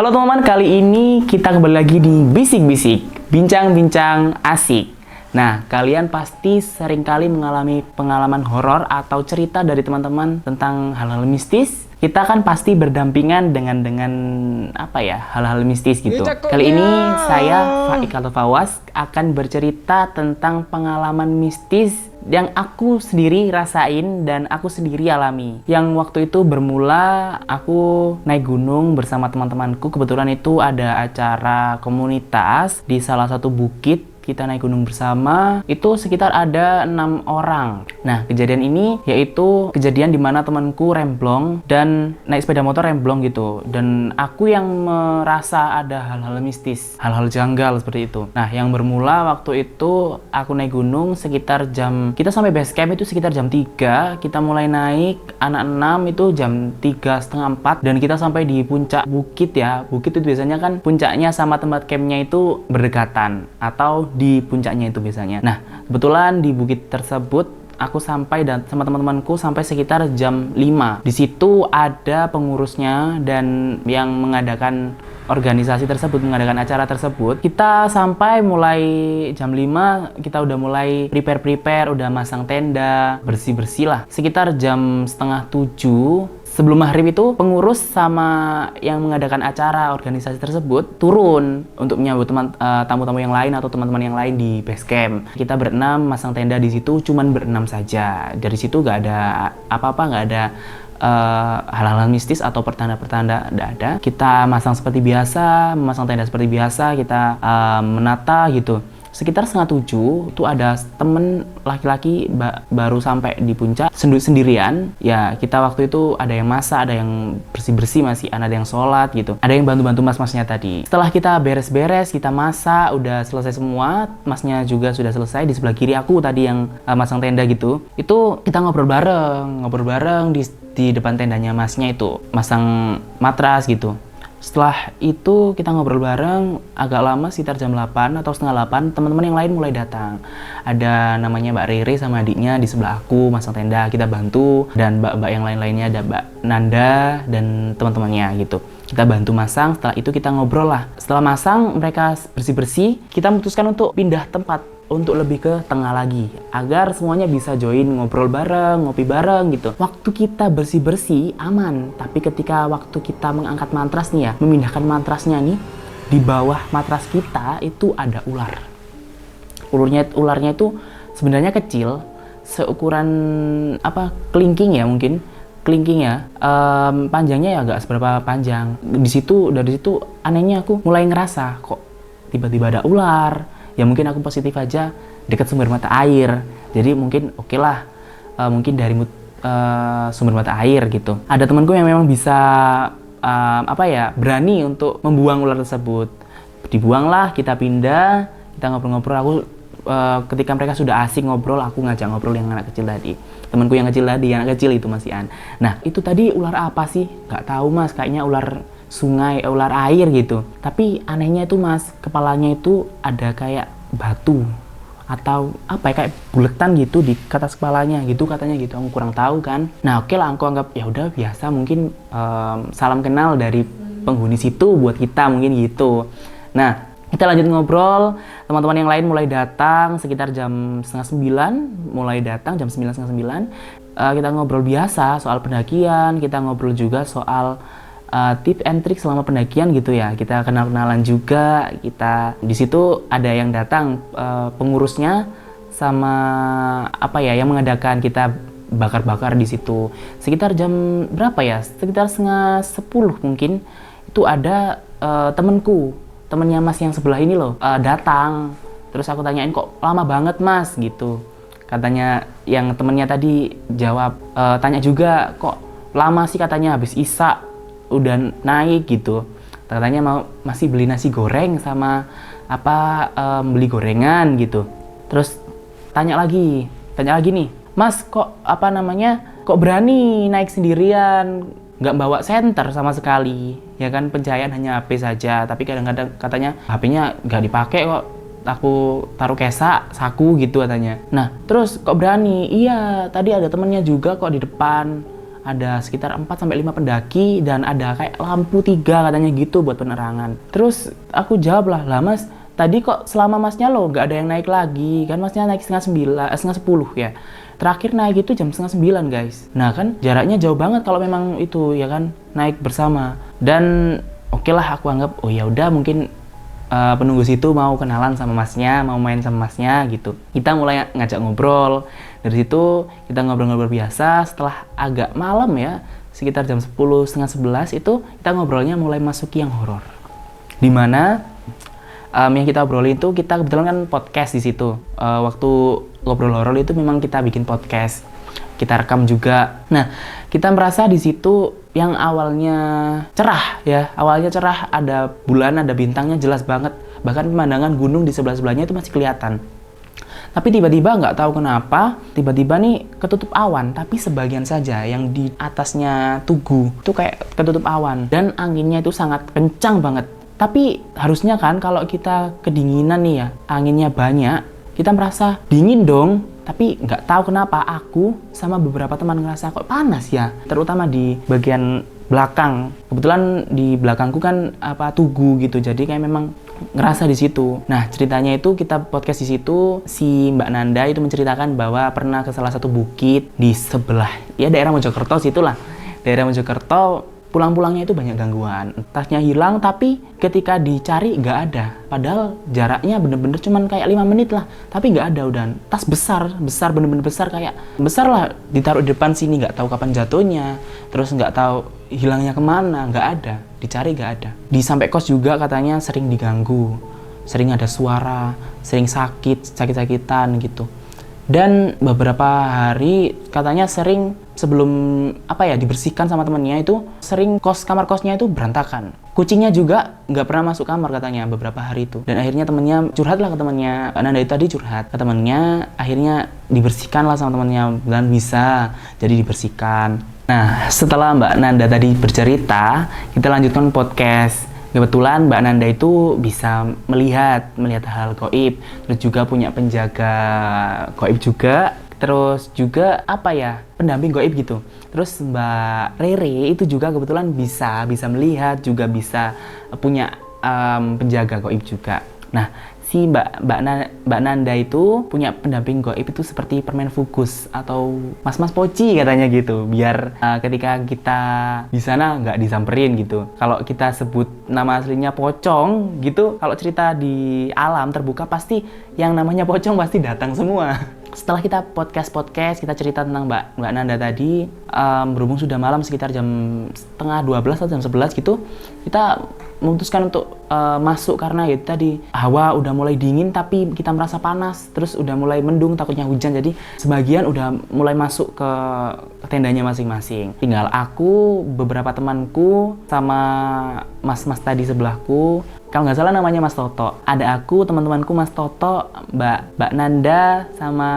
Halo teman-teman, kali ini kita kembali lagi di Bisik-Bisik, bincang-bincang asik. Nah, kalian pasti seringkali mengalami pengalaman horor atau cerita dari teman-teman tentang hal-hal mistis. Kita kan pasti berdampingan dengan hal-hal mistis gitu. Kali ini saya, Faik atau Fawas, akan bercerita tentang pengalaman mistis yang aku sendiri rasain dan aku sendiri alami. Yang waktu itu bermula aku naik gunung bersama teman-temanku. Kebetulan itu ada acara komunitas di salah satu bukit. Kita naik gunung bersama, itu sekitar ada 6 orang. Nah, kejadian ini yaitu kejadian dimana temanku remblong dan naik sepeda motor remblong gitu. Dan aku yang merasa ada hal-hal mistis, hal-hal janggal seperti itu. Nah, yang bermula waktu itu aku naik gunung sekitar kita sampai base camp itu sekitar jam 3. Kita mulai naik, anak 6 itu jam 3, setengah 4. Dan kita sampai di puncak bukit ya. Bukit itu biasanya kan puncaknya sama tempat campnya itu berdekatan atau di puncaknya itu biasanya. Nah, kebetulan di bukit tersebut aku sampai dan sama teman-temanku sampai sekitar jam 5. Di situ ada pengurusnya dan yang mengadakan organisasi tersebut, mengadakan acara tersebut. Kita sampai mulai jam 5, kita udah mulai prepare, udah masang tenda, bersih-bersih lah. Sekitar jam setengah 7 sebelum maghrib itu pengurus sama yang mengadakan acara organisasi tersebut turun untuk menyambut tamu-tamu yang lain atau teman-teman yang lain di base camp. Kita berenam masang tenda di situ, cuman berenam saja. Dari situ nggak ada apa-apa, nggak ada hal-hal mistis atau pertanda-pertanda, nggak ada. Kita masang seperti biasa, memasang tenda seperti biasa, kita menata gitu. Sekitar setengah 7 tuh ada temen laki-laki baru sampai di puncak sendirian. Ya, kita waktu itu ada yang masak, ada yang bersih-bersih, masih ada yang sholat gitu, ada yang bantu-bantu mas-masnya tadi. Setelah kita beres-beres, kita masak, udah selesai semua, masnya juga sudah selesai. Di sebelah kiri aku tadi yang masang tenda gitu, itu kita ngobrol bareng di depan tendanya masnya itu masang matras gitu. Setelah itu kita ngobrol bareng agak lama, sekitar jam 8 atau setengah 8, teman-teman yang lain mulai datang. Ada namanya Mbak Riri sama adiknya di sebelah aku masang tenda, kita bantu. Dan mbak-mbak yang lain-lainnya ada Mbak Nanda dan teman-temannya gitu. Kita bantu masang, setelah itu kita ngobrol lah. Setelah masang, mereka bersih-bersih, kita memutuskan untuk pindah tempat untuk lebih ke tengah lagi agar semuanya bisa join ngobrol bareng, ngopi bareng gitu. Waktu kita bersih-bersih aman, tapi ketika waktu kita mengangkat matras nih ya, memindahkan matrasnya nih, di bawah matras kita itu ada ular. Ularnya itu sebenarnya kecil, seukuran kelingking ya mungkin. Kelingking ya, panjangnya ya agak seberapa panjang. Dari situ anehnya aku mulai ngerasa kok tiba-tiba ada ular. Ya mungkin aku positif aja dekat sumber mata air, jadi mungkin oke lah, mungkin dari sumber mata air gitu. Ada temanku yang memang bisa berani untuk membuang ular tersebut. Dibuanglah, kita pindah, kita ngobrol-ngobrol. Aku ketika mereka sudah asik ngobrol, aku ngajak ngobrol yang anak kecil tadi. Temanku yang kecil tadi, anak kecil itu masih an. Nah, itu tadi ular apa sih? Nggak tahu mas, kayaknya ular sungai, ular air gitu. Tapi anehnya itu mas, kepalanya itu ada kayak batu atau kayak buletan gitu di atas kepalanya gitu katanya gitu. Aku kurang tahu kan. Nah oke lah, aku anggap ya udah biasa, mungkin salam kenal dari penghuni situ buat kita mungkin gitu. Nah kita lanjut ngobrol, teman-teman yang lain mulai datang sekitar jam 8:30, mulai datang jam 9, setengah 9. Kita ngobrol biasa soal pendakian, kita ngobrol juga soal tips and trik selama pendakian gitu ya. Kita kenal-kenalan juga. Kita di situ ada yang datang pengurusnya sama yang mengadakan, kita bakar-bakar di situ. Sekitar jam berapa ya? Sekitar setengah 10 mungkin. Itu ada temennya mas yang sebelah ini loh datang. Terus aku tanyain kok lama banget mas gitu. Katanya yang temennya tadi jawab, tanya juga kok lama sih, katanya habis isya udah naik gitu. Katanya masih beli nasi goreng sama beli gorengan gitu. Terus tanya lagi nih, mas kok kok berani naik sendirian, nggak bawa senter sama sekali ya kan, pencahayaan hanya HP saja, tapi kadang-kadang katanya HP-nya nggak dipakai kok, aku taruh saku gitu katanya. Nah terus kok berani? Iya tadi ada temennya juga kok di depan, ada sekitar 4-5 pendaki dan ada kayak lampu 3 katanya gitu buat penerangan. Terus aku jawab lah mas, tadi kok selama masnya lo nggak ada yang naik lagi, kan masnya naik setengah 10 ya. Terakhir naik itu jam setengah 9 guys. Nah kan jaraknya jauh banget kalau memang itu ya kan naik bersama. Dan oke lah aku anggap oh ya udah mungkin penunggu situ mau kenalan sama masnya, mau main sama masnya gitu. Kita mulai ngajak ngobrol. Dari situ kita ngobrol-ngobrol biasa. Setelah agak malam ya, sekitar jam 10, setengah 11 itu kita ngobrolnya mulai masuki yang horor. Dimana yang kita obrolin itu kita kebetulan kan podcast di situ. Waktu ngobrol horor itu memang kita bikin podcast. Kita rekam juga. Nah, kita merasa di situ yang awalnya cerah ya, ada bulan, ada bintangnya jelas banget. Bahkan pemandangan gunung di sebelah-sebelahnya itu masih kelihatan. Tapi tiba-tiba nggak tahu kenapa, tiba-tiba nih ketutup awan, tapi sebagian saja yang di atasnya Tugu itu kayak ketutup awan dan anginnya itu sangat kencang banget. Tapi harusnya kan kalau kita kedinginan nih ya, anginnya banyak, kita merasa dingin dong. Tapi nggak tahu kenapa aku sama beberapa teman ngerasa kok panas ya, terutama di bagian belakang. Kebetulan di belakangku kan Tugu gitu, jadi kayak memang ngerasa di situ. Nah ceritanya itu kita podcast di situ, si Mbak Nanda itu menceritakan bahwa pernah ke salah satu bukit di sebelah ya daerah Mojokerto situlah, daerah Mojokerto. Pulang-pulangnya itu banyak gangguan, tasnya hilang tapi ketika dicari nggak ada. Padahal jaraknya bener-bener cuman kayak 5 menit lah, tapi nggak ada udah. Tas besar bener-bener besar, kayak besar lah, ditaruh di depan sini nggak tahu kapan jatuhnya, terus nggak tahu hilangnya kemana, nggak ada, dicari nggak ada. Di sampai kos juga katanya sering diganggu, sering ada suara, sering sakit-sakitan gitu. Dan beberapa hari katanya sering sebelum dibersihkan sama temennya itu sering kamar kosnya itu berantakan. Kucingnya juga nggak pernah masuk kamar katanya beberapa hari itu. Dan akhirnya temennya curhat lah ke temennya, Nanda itu tadi curhat ke temennya, akhirnya dibersihkan lah sama temennya dan bisa jadi dibersihkan. Nah setelah Mbak Nanda tadi bercerita, kita lanjutkan podcast. Kebetulan Mbak Nanda itu bisa melihat hal gaib, terus juga punya penjaga gaib juga, terus juga pendamping gaib gitu. Terus Mbak Rere itu juga kebetulan bisa melihat, juga bisa punya penjaga gaib juga. Nah si Mbak Nanda itu punya pendamping gaib itu seperti permen fugus atau mas-mas poci katanya gitu, biar ketika kita di sana nggak disamperin gitu. Kalau kita sebut nama aslinya pocong gitu, kalau cerita di alam terbuka pasti yang namanya pocong pasti datang semua. Setelah kita podcast kita cerita tentang Mbak Nanda tadi, berhubung sudah malam sekitar jam 11:30 atau jam 11 gitu, kita memutuskan untuk masuk karena ya tadi hawa udah mulai dingin tapi kita merasa panas, terus udah mulai mendung takutnya hujan, jadi sebagian udah mulai masuk ke tendanya masing-masing. Tinggal aku, beberapa temanku, sama mas-mas tadi sebelahku. Kalau nggak salah namanya Mas Toto. Ada aku, teman-temanku Mas Toto, Mbak Nanda, sama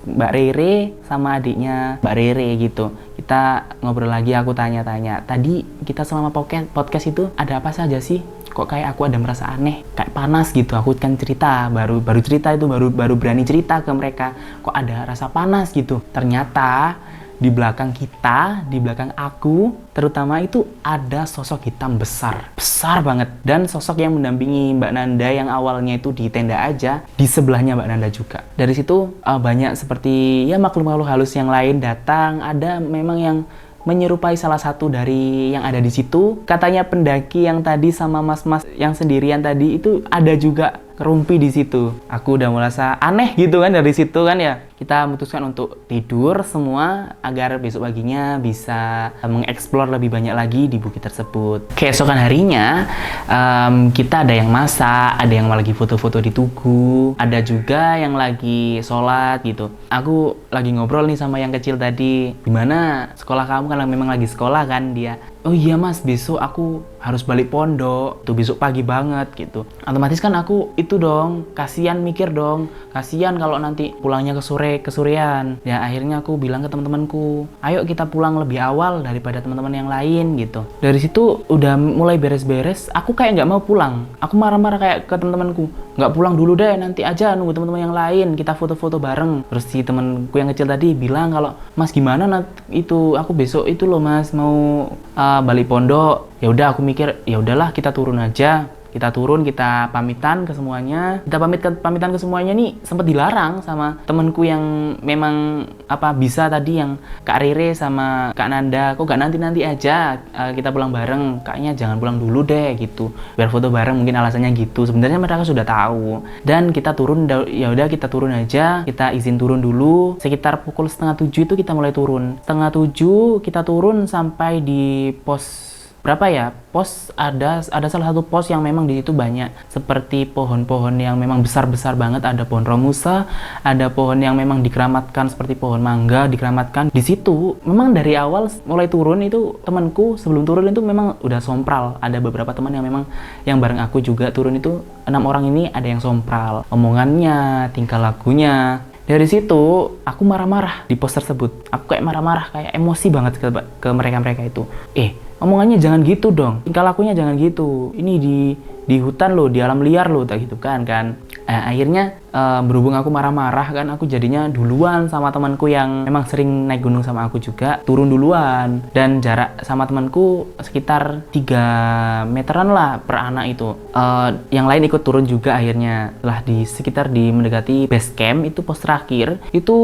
Mbak Rere, sama adiknya Mbak Rere gitu. Kita ngobrol lagi, aku tanya-tanya. Tadi kita selama podcast itu ada apa saja sih? Kok kayak aku ada merasa aneh, kayak panas gitu. Aku kan cerita, baru cerita itu, baru berani cerita ke mereka. Kok ada rasa panas gitu. Ternyata di belakang kita, di belakang aku, terutama itu ada sosok hitam besar banget. Dan sosok yang mendampingi Mbak Nanda yang awalnya itu di tenda aja, di sebelahnya Mbak Nanda juga. Dari situ banyak seperti ya makhluk-makhluk halus yang lain datang. Ada memang yang menyerupai salah satu dari yang ada di situ. Katanya pendaki yang tadi sama mas-mas yang sendirian tadi itu ada juga kerumpi di situ. Aku udah merasa aneh gitu kan dari situ kan ya. Kita memutuskan untuk tidur semua agar besok paginya bisa mengeksplor lebih banyak lagi di bukit tersebut. Keesokan harinya kita ada yang masak, ada yang lagi foto-foto di Tugu, ada juga yang lagi sholat gitu. Aku lagi ngobrol nih sama yang kecil tadi, gimana sekolah kamu kan memang lagi sekolah kan dia. oh iya mas, besok aku harus balik pondok tuh, besok pagi banget gitu. Otomatis kan aku itu dong, kasihan, mikir dong, kasihan kalau nanti pulangnya kesorean. Ya akhirnya aku bilang ke teman-temanku, ayo kita pulang lebih awal daripada teman-teman yang lain gitu. Dari situ udah mulai beres-beres, aku kayak nggak mau pulang. Aku marah-marah kayak ke teman-temanku, nggak pulang dulu deh, nanti aja nunggu teman-teman yang lain, kita foto-foto bareng. Terus si temanku yang kecil tadi bilang kalau, mas gimana itu aku besok itu loh mas mau balik pondok. Ya udah, aku mikir ya udahlah, kita turun aja. Kita turun, kita pamitan ke semuanya. Kita pamitan ke semuanya nih sempat dilarang sama temenku yang memang bisa tadi, yang Kak Rere sama Kak Nanda. Kok gak nanti aja kita pulang bareng? Kayaknya jangan pulang dulu deh gitu. Biar foto bareng, mungkin alasannya gitu. Sebenarnya mereka sudah tahu. Dan kita turun, ya udah kita turun aja. Kita izin turun dulu. Sekitar pukul 6:30 itu kita mulai turun. 6:30 kita turun sampai di pos berapa ya, pos ada salah satu pos yang memang di situ banyak seperti pohon-pohon yang memang besar-besar banget. Ada pohon romusa, ada pohon yang memang dikeramatkan seperti pohon mangga dikeramatkan di situ. Memang dari awal mulai turun itu temanku sebelum turun itu memang udah sompral. Ada beberapa teman yang memang yang bareng aku juga turun itu, 6 orang ini ada yang sompral, omongannya, tingkah lakunya. Dari situ aku marah-marah di pos tersebut. Aku kayak marah-marah, kayak emosi banget ke mereka itu. Omongannya jangan gitu dong, tingkah lakunya jangan gitu. Ini di hutan loh, di alam liar loh, tak gitu kan. Akhirnya berhubung aku marah-marah kan, aku jadinya duluan sama temanku yang memang sering naik gunung sama aku juga, turun duluan. Dan jarak sama temanku sekitar 3 meteran lah per anak itu. Yang lain ikut turun juga akhirnya. Setelah sekitar mendekati base camp, itu pos terakhir, itu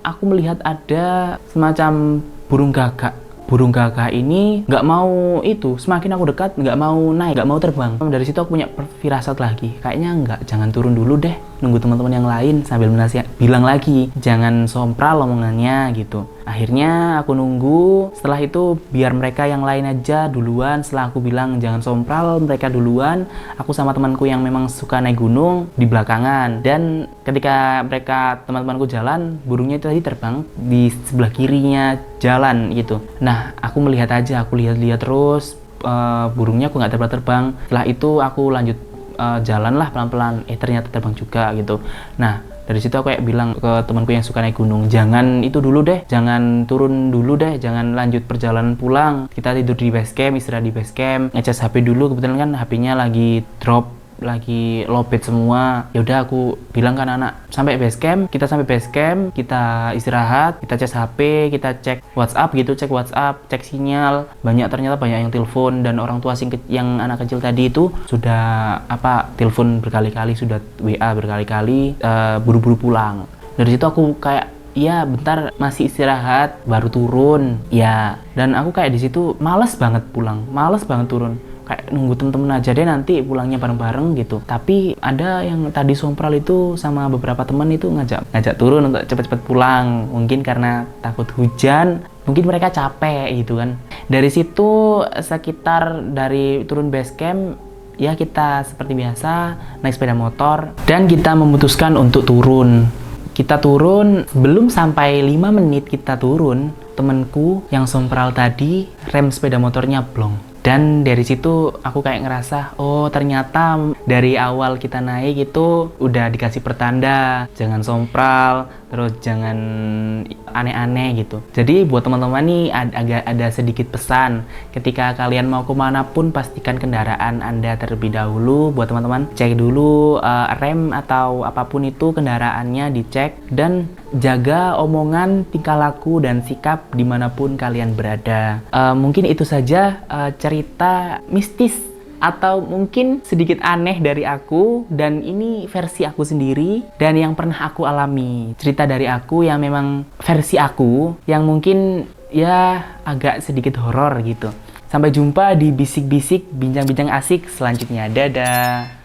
aku melihat ada semacam burung gagak. Burung gagak ini nggak mau semakin aku dekat nggak mau naik, nggak mau terbang. Dari situ aku punya firasat lagi, kayaknya jangan turun dulu deh, nunggu teman-teman yang lain, sambil bilang lagi jangan sompral omongannya gitu. Akhirnya aku nunggu. Setelah itu biar mereka yang lain aja duluan. Setelah aku bilang jangan sompral, mereka duluan. Aku sama temanku yang memang suka naik gunung di belakangan. Dan ketika teman-temanku jalan, burungnya itu tadi terbang di sebelah kirinya jalan gitu. Nah, aku melihat aja, aku lihat terus, burungnya aku nggak terbang. Setelah itu aku lanjut jalan lah pelan-pelan. Ternyata terbang juga gitu. Nah, dari situ aku kayak bilang ke temanku yang suka naik gunung, jangan itu dulu deh, jangan turun dulu deh, jangan lanjut perjalanan pulang. Kita tidur di base camp, istirahat di base camp, ngecas HP dulu. Kebetulan kan HP-nya lagi drop, lagi lowbat semua. Ya udah, aku bilang kan anak, sampai base camp, kita istirahat, kita cas HP, kita cek WhatsApp gitu, cek sinyal. Ternyata banyak yang telepon, dan orang tua yang anak kecil tadi itu sudah telepon berkali-kali, sudah WA berkali-kali, buru-buru pulang. Dari situ aku kayak, iya bentar, masih istirahat baru turun ya. Dan aku kayak di situ males banget pulang, males banget turun, kayak nunggu temen-temen aja deh, nanti pulangnya bareng-bareng gitu. Tapi ada yang tadi sompral itu sama beberapa temen itu ngajak turun untuk cepet-cepet pulang. Mungkin karena takut hujan, mungkin mereka capek gitu kan. Dari situ sekitar dari turun base camp, ya kita seperti biasa naik sepeda motor dan kita memutuskan untuk turun. Kita turun, belum sampai 5 menit kita turun, temenku yang sompral tadi rem sepeda motornya blong. Dan dari situ aku kayak ngerasa, oh ternyata dari awal kita naik itu udah dikasih pertanda, jangan sompral, terus jangan aneh-aneh gitu. Jadi buat teman-teman nih ada sedikit pesan, ketika kalian mau kemanapun pastikan kendaraan Anda terlebih dahulu. Buat teman-teman, cek dulu rem atau apapun itu kendaraannya, dicek, dan jaga omongan, tingkah laku, dan sikap dimanapun kalian berada. Mungkin itu saja cerita mistis atau mungkin sedikit aneh dari aku, dan ini versi aku sendiri dan yang pernah aku alami. Cerita dari aku yang memang versi aku yang mungkin ya agak sedikit horor gitu. Sampai jumpa di bisik-bisik bincang-bincang asik selanjutnya. Dadah.